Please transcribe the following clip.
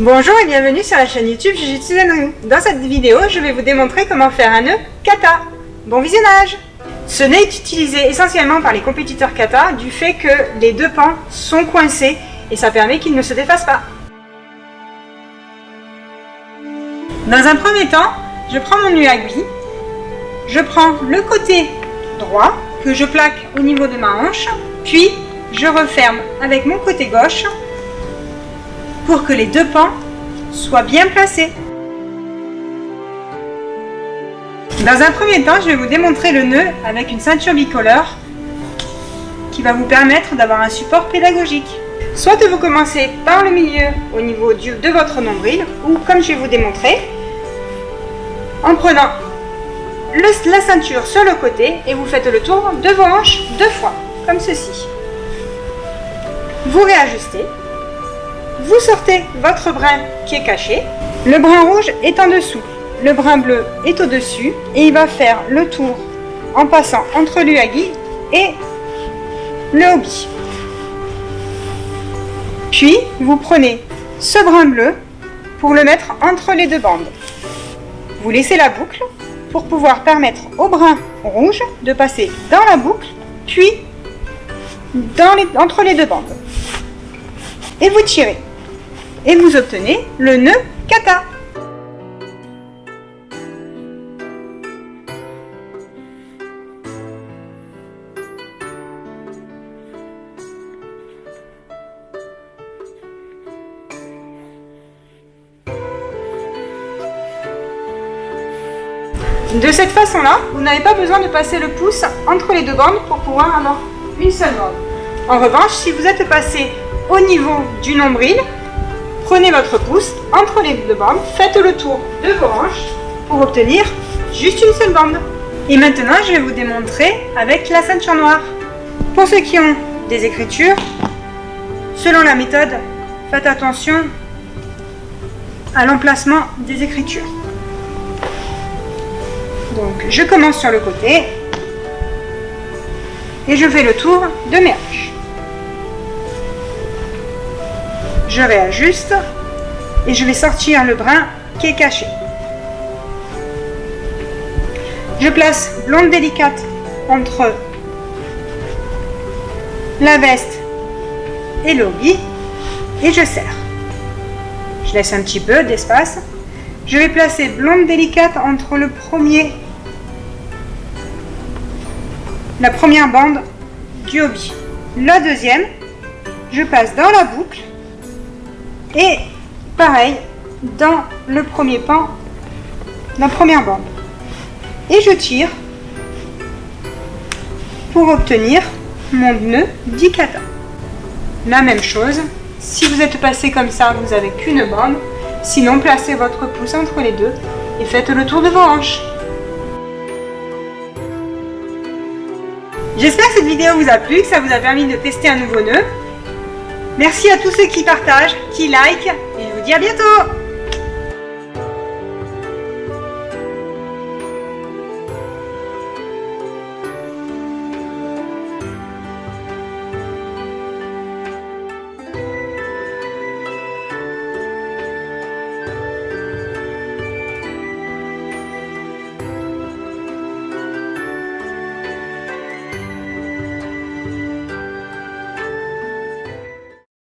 Bonjour et bienvenue sur la chaîne YouTube Jujutsu Zenryu. Dans cette vidéo, je vais vous démontrer comment faire un nœud kata. Bon visionnage! Ce nœud est utilisé essentiellement par les compétiteurs kata du fait que les deux pans sont coincés et ça permet qu'ils ne se défassent pas. Dans un premier temps, je prends mon uagi, je prends le côté droit que je plaque au niveau de ma hanche, puis je referme avec mon côté gauche pour que les deux pans soient bien placés. Dans un premier temps, je vais vous démontrer le nœud avec une ceinture bicolore qui va vous permettre d'avoir un support pédagogique. Soit vous commencez par le milieu au niveau de votre nombril, ou comme je vais vous démontrer, en prenant la ceinture sur le côté et vous faites le tour de vos hanches deux fois, comme ceci. Vous réajustez. Vous sortez votre brin qui est caché, le brin rouge est en dessous, le brin bleu est au-dessus et il va faire le tour en passant entre l'uagi et le obi. Puis vous prenez ce brin bleu pour le mettre entre les deux bandes. Vous laissez la boucle pour pouvoir permettre au brin rouge de passer dans la boucle, puis entre les deux bandes. Et vous tirez. Et vous obtenez le nœud kata. De cette façon-là, vous n'avez pas besoin de passer le pouce entre les deux bandes pour pouvoir avoir une seule bande. En revanche, si vous êtes passé au niveau du nombril, prenez votre pouce entre les deux bandes, faites le tour de vos hanches pour obtenir juste une seule bande. Et maintenant, je vais vous démontrer avec la ceinture noire. Pour ceux qui ont des écritures, selon la méthode, faites attention à l'emplacement des écritures. Donc, je commence sur le côté et je fais le tour de mes hanches. Je réajuste et je vais sortir le brin qui est caché. Je place blonde délicate entre la veste et le obi et je serre. Je laisse un petit peu d'espace. Je vais placer blonde délicate entre la première bande du obi. La deuxième, je passe dans la boucle. Et pareil, dans le premier pan, la première bande. Et je tire pour obtenir mon nœud d'ikata. La même chose, si vous êtes passé comme ça, vous n'avez qu'une bande. Sinon, placez votre pouce entre les deux et faites le tour de vos hanches. J'espère que cette vidéo vous a plu, que ça vous a permis de tester un nouveau nœud. Merci à tous ceux qui partagent, qui likent, et je vous dis à bientôt!